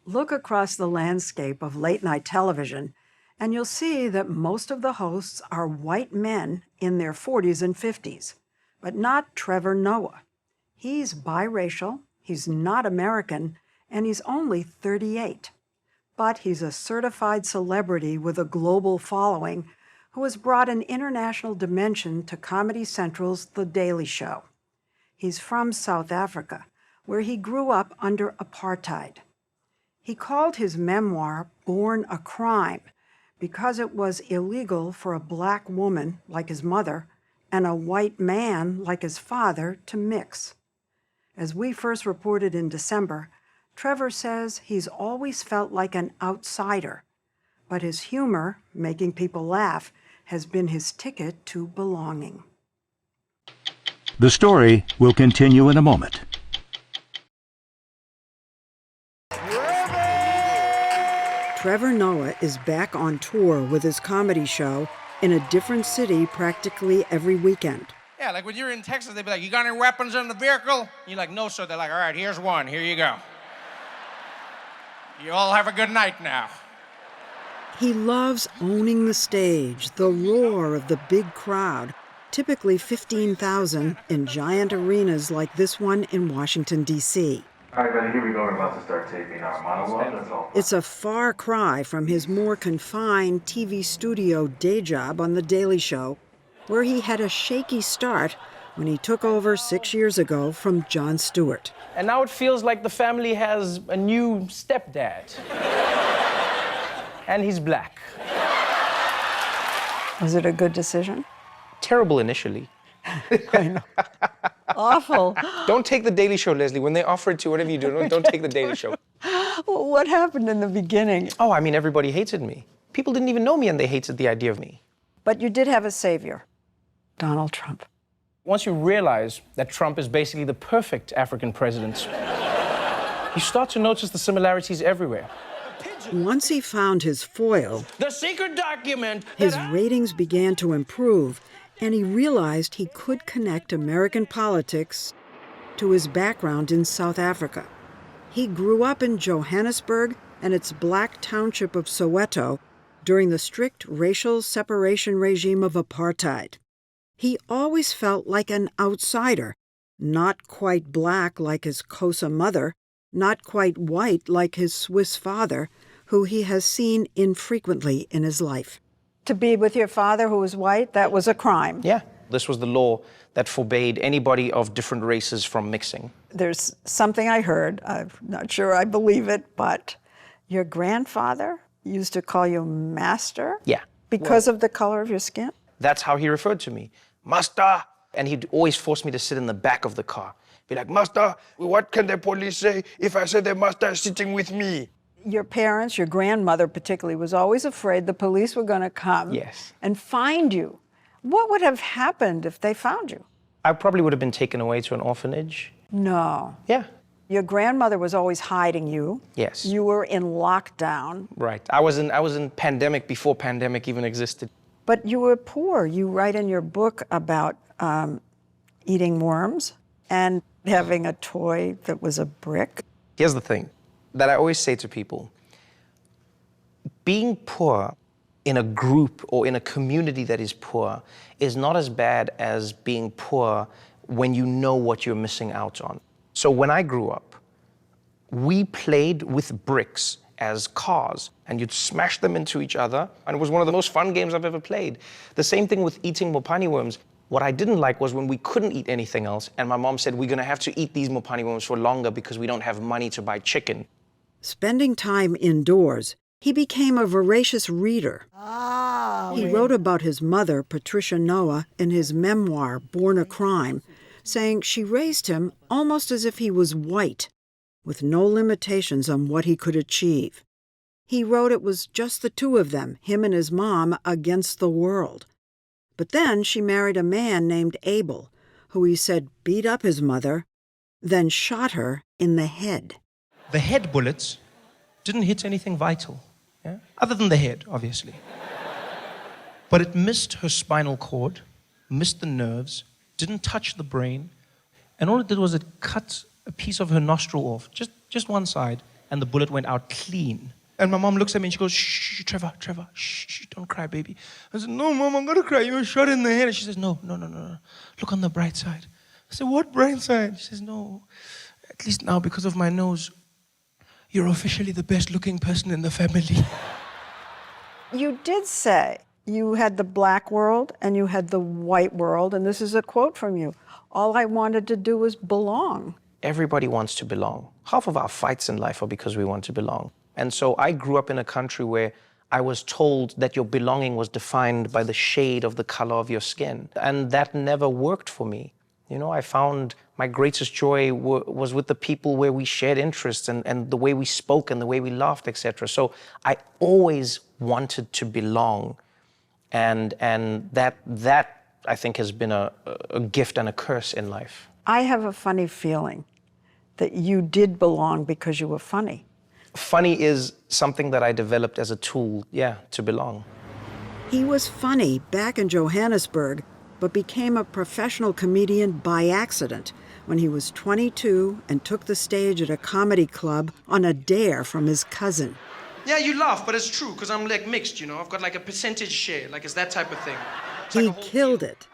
Look across the landscape of late-night television, and you'll see that most of the hosts are white men in their 40s and 50s, but not Trevor Noah. He's biracial, he's not American, and he's only 38. But he's a certified celebrity with a global following who has brought an international dimension to Comedy Central's The Daily Show. He's from South Africa, where he grew up under apartheid. He called his memoir Born a Crime because it was illegal for a black woman, like his mother, and a white man, like his father, to mix. As we first reported in December, Trevor says he's always felt like an outsider, but his humor, making people laugh, has been his ticket to belonging. The story will continue in a moment. Trevor Noah is back on tour with his comedy show in a different city practically every weekend. Yeah, like when you're in Texas, they'd be like, "You got any weapons in the vehicle?" You're like, "No, sir." They're like, "All right, here's one. Here you go. You all have a good night now." He loves owning the stage, the roar of the big crowd, typically 15,000 in giant arenas like this one in Washington, D.C. All right, buddy, here we go. We're about to start taping our monologue. That's all. It's a far cry from his more confined TV studio day job on The Daily Show, where he had a shaky start when he took over 6 years ago from Jon Stewart. And now it feels like the family has a new stepdad. And he's black. Was it a good decision? Terrible initially. I know. Awful. Don't take The Daily Show, Lesley. When they offer it to you, whatever you do, don't take The Daily Show. Well, what happened in the beginning? Oh, I mean, everybody hated me. People didn't even know me, and they hated the idea of me. But you did have a savior, Donald Trump. Once you realize that Trump is basically the perfect African president, you start to notice the similarities everywhere. Once he found his foil, The secret document. his ratings began to improve, and he realized he could connect American politics to his background in South Africa. He grew up in Johannesburg and its black township of Soweto during the strict racial separation regime of apartheid. He always felt like an outsider, not quite black like his Xhosa mother, not quite white like his Swiss father, who he has seen infrequently in his life. To be with your father who was white, that was a crime. Yeah, this was the law that forbade anybody of different races from mixing. There's something I heard, I'm not sure I believe it, but your grandfather used to call you master? Yeah. Because of the color of your skin? That's how he referred to me. Master! And he'd always force me to sit in the back of the car. Be like, "Master, what can the police say if I say the master is sitting with me?" Your parents, your grandmother particularly, was always afraid the police were going to come Yes. and find you. What would have happened if they found you? I probably would have been taken away to an orphanage. No. Yeah. Your grandmother was always hiding you. Yes. You were in lockdown. Right. I was in pandemic before pandemic even existed. But you were poor. You write in your book about eating worms and having a toy that was a brick. Here's the thing that I always say to people. Being poor in a group or in a community that is poor is not as bad as being poor when you know what you're missing out on. So when I grew up, we played with bricks as cars, and you'd smash them into each other, and it was one of the most fun games I've ever played. The same thing with eating mopani worms. What I didn't like was when we couldn't eat anything else, and my mom said, "We're gonna have to eat these mopani worms for longer because we don't have money to buy chicken." Spending time indoors, he became a voracious reader. He wrote about his mother, Patricia Noah, in his memoir, Born a Crime, saying she raised him almost as if he was white, with no limitations on what he could achieve. He wrote it was just the two of them, him and his mom, against the world. But then she married a man named Abel, who he said beat up his mother, then shot her in the head. The head bullets didn't hit anything vital, yeah? Other than the head, obviously. But it missed her spinal cord, missed the nerves, didn't touch the brain, and all it did was it cut a piece of her nostril off, just one side, and the bullet went out clean. And my mom looks at me and she goes, shh, Trevor, shh, don't cry, baby. I said, no, Mom, I'm gonna cry. You were shot in the head. And she says, no. Look on the bright side. I said, what bright side? She says, no, at least now because of my nose, you're officially the best looking person in the family. You did say you had the black world and you had the white world, and this is a quote from you. All I wanted to do was belong. Everybody wants to belong. Half of our fights in life are because we want to belong. And so I grew up in a country where I was told that your belonging was defined by the shade of the color of your skin. And that never worked for me. You know, I found my greatest joy was with the people where we shared interests and the way we spoke and the way we laughed, etc. So I always wanted to belong. And that I think has been a gift and a curse in life. I have a funny feeling that you did belong because you were funny. Funny is something that I developed as a tool, to belong. He was funny back in Johannesburg, but became a professional comedian by accident when he was 22 and took the stage at a comedy club on a dare from his cousin. Yeah, you laugh, but it's true, because I'm like mixed, you know? I've got like a percentage share, like it's that type of thing. He killed it,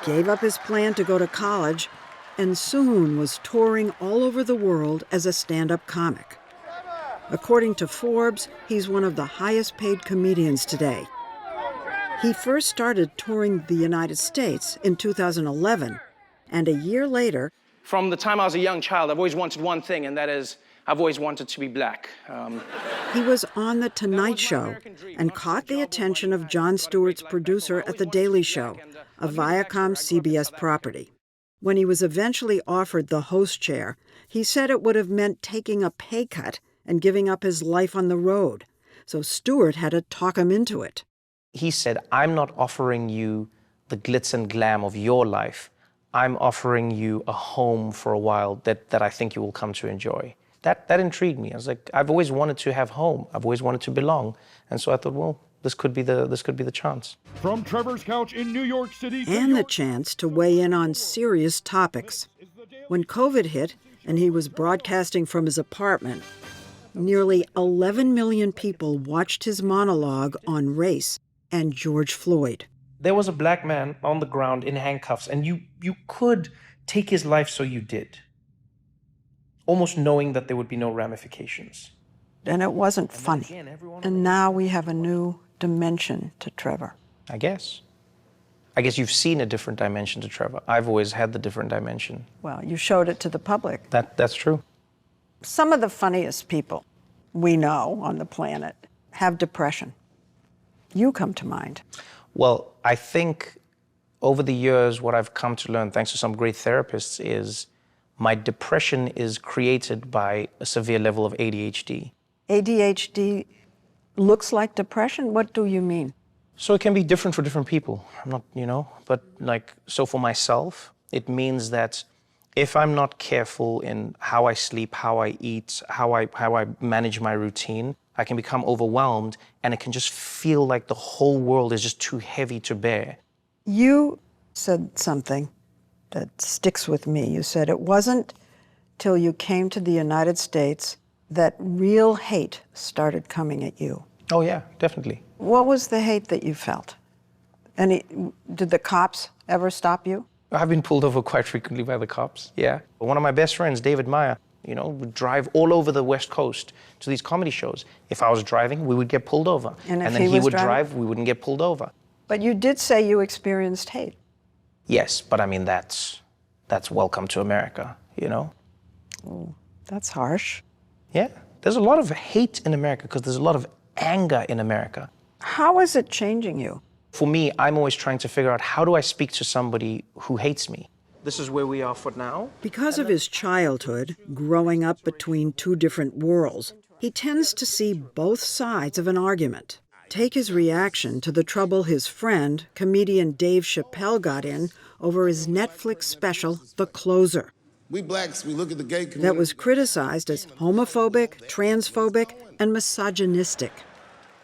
gave up his plan to go to college, and soon was touring all over the world as a stand-up comic. According to Forbes, he's one of the highest paid comedians today. He first started touring the United States in 2011, and a year later... From the time I was a young child, I've always wanted one thing, and that is, I've always wanted to be black. He was on The Tonight Show and caught the attention of Jon Stewart's producer at The Daily Show, a Viacom CBS property. When he was eventually offered the host chair, he said it would have meant taking a pay cut and giving up his life on the road. So Stewart had to talk him into it. He said, I'm not offering you the glitz and glam of your life. I'm offering you a home for a while that I think you will come to enjoy. That intrigued me. I was like, I've always wanted to have home. I've always wanted to belong. And so I thought, well, this could be the chance. From Trevor's couch in New York City. And the chance to weigh in on serious topics. When COVID hit and he was broadcasting from his apartment, nearly 11 million people watched his monologue on race and George Floyd. There was a black man on the ground in handcuffs, and you could take his life, so you did. Almost knowing that there would be no ramifications. And it wasn't funny. And now we have a new dimension to Trevor. I guess you've seen a different dimension to Trevor. I've always had the different dimension. Well, you showed it to the public. That's true. Some of the funniest people we know on the planet have depression. You come to mind. Well, I think over the years, what I've come to learn, thanks to some great therapists, is my depression is created by a severe level of ADHD. ADHD looks like depression? What do you mean? So it can be different for different people. I'm not, but so for myself, it means that if I'm not careful in how I sleep, how I eat, how I manage my routine, I can become overwhelmed, and it can just feel like the whole world is just too heavy to bear. You said something that sticks with me. You said it wasn't till you came to the United States that real hate started coming at you. Oh yeah, definitely. What was the hate that you felt? Did the cops ever stop you? I've been pulled over quite frequently by the cops, yeah. One of my best friends, David Meyer, would drive all over the West Coast to these comedy shows. If I was driving, we would get pulled over. And then he would drive, we wouldn't get pulled over. But you did say you experienced hate. Yes, but I mean, that's welcome to America, Oh, that's harsh. Yeah, there's a lot of hate in America because there's a lot of anger in America. How is it changing you? For me, I'm always trying to figure out, how do I speak to somebody who hates me? This is where we are for now. Because of his childhood, growing up between two different worlds, he tends to see both sides of an argument. Take his reaction to the trouble his friend, comedian Dave Chappelle, got in over his Netflix special, The Closer. We blacks, we look at the gay community. That was criticized as homophobic, transphobic, and misogynistic.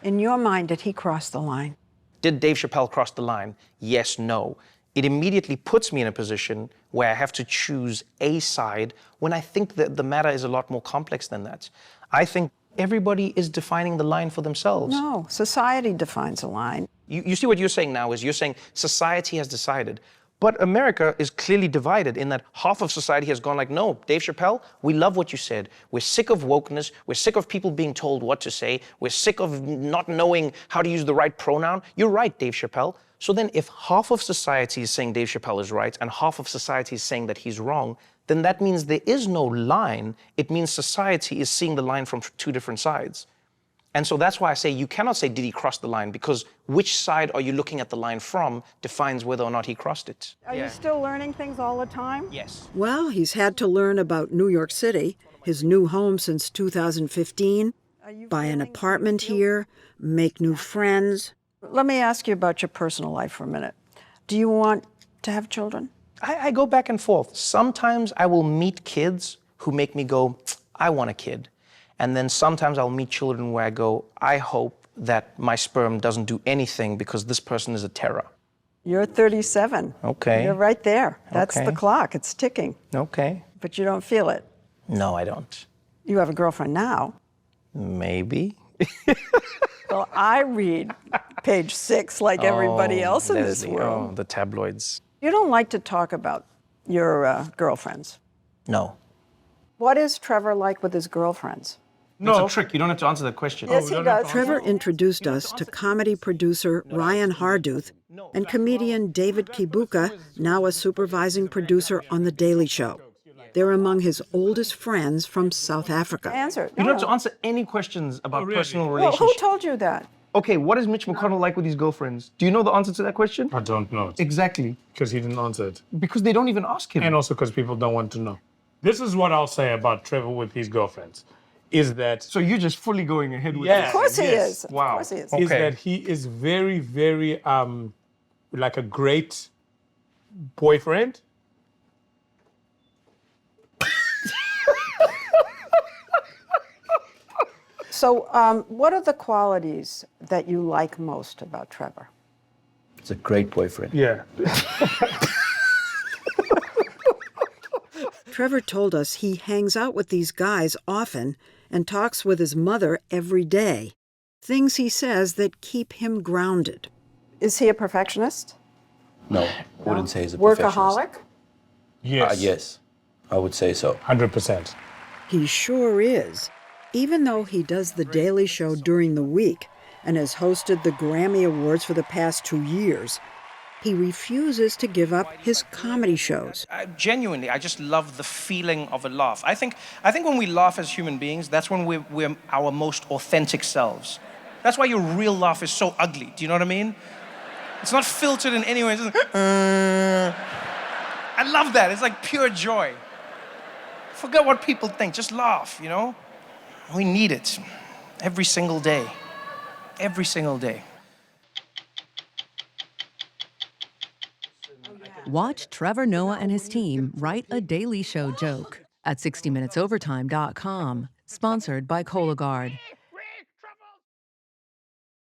In your mind, did he cross the line? Did Dave Chappelle cross the line? Yes, no. it immediately puts me in a position where I have to choose a side when I think that the matter is a lot more complex than that. I think everybody is defining the line for themselves. No, society defines a line. You see what you're saying now is you're saying society has decided. But America is clearly divided in that half of society has gone like, no, Dave Chappelle, we love what you said. We're sick of wokeness. We're sick of people being told what to say. We're sick of not knowing how to use the right pronoun. You're right, Dave Chappelle. So then if half of society is saying Dave Chappelle is right and half of society is saying that he's wrong, then that means there is no line. It means society is seeing the line from two different sides. And so that's why I say you cannot say, did he cross the line? Because which side are you looking at the line from defines whether or not he crossed it. Are you still learning things all the time? Yes. Well, he's had to learn about New York City, his new home since 2015, buy an apartment here, make new friends. Let me ask you about your personal life for a minute. Do you want to have children? I go back and forth. Sometimes I will meet kids who make me go, I want a kid. And then sometimes I'll meet children where I go, I hope that my sperm doesn't do anything because this person is a terror. You're 37. Okay. You're right there. That's Okay. the clock. It's ticking. Okay. But you don't feel it. No, I don't. You have a girlfriend now. Maybe. Well, I read page 6 like everybody else in this Lesley, world. Oh, the tabloids. You don't like to talk about your girlfriends. No. What is Trevor like with his girlfriends? No. It's a trick. You don't have to answer that question. Yes, he does. Trevor introduced us to comedy producer Ryan Harduth and comedian David Kibuka, now a supervising producer on The Daily Show. They're among his oldest friends from South Africa. Answer. You don't have to answer any questions about personal Well, relationships. who told you that? Okay, what is Mitch McConnell like with his girlfriends? Do you know the answer to that question? I don't know. Exactly. Because he didn't answer it. Because they don't even ask him. And also because people don't want to know. This is what I'll say about Trevor with his girlfriends. Is that... So you're just fully going ahead with Yeah, this? Of course he yes. is. Wow. Of course he is. Okay. Is that he is very, very, like a great boyfriend. So what are the qualities that you like most about Trevor? It's a great boyfriend. Yeah. Trevor told us he hangs out with these guys often and talks with his mother every day. Things he says that keep him grounded. Is he a perfectionist? No, wouldn't say he's a perfectionist. Workaholic? Yes. Yes, I would say so. 100%. He sure is. Even though he does The Daily Show during the week and has hosted the Grammy Awards for the past 2 years, he refuses to give up his comedy shows. Genuinely, I just love the feeling of a laugh. I think when we laugh as human beings, that's when we're our most authentic selves. That's why your real laugh is so ugly. Do you know what I mean? It's not filtered in any way. It's just, I love that. It's like pure joy. Forget what people think. Just laugh, you know? We need it every single day. Every single day. Watch Trevor Noah and his team write a Daily Show joke at 60minutesovertime.com, sponsored by Cologuard.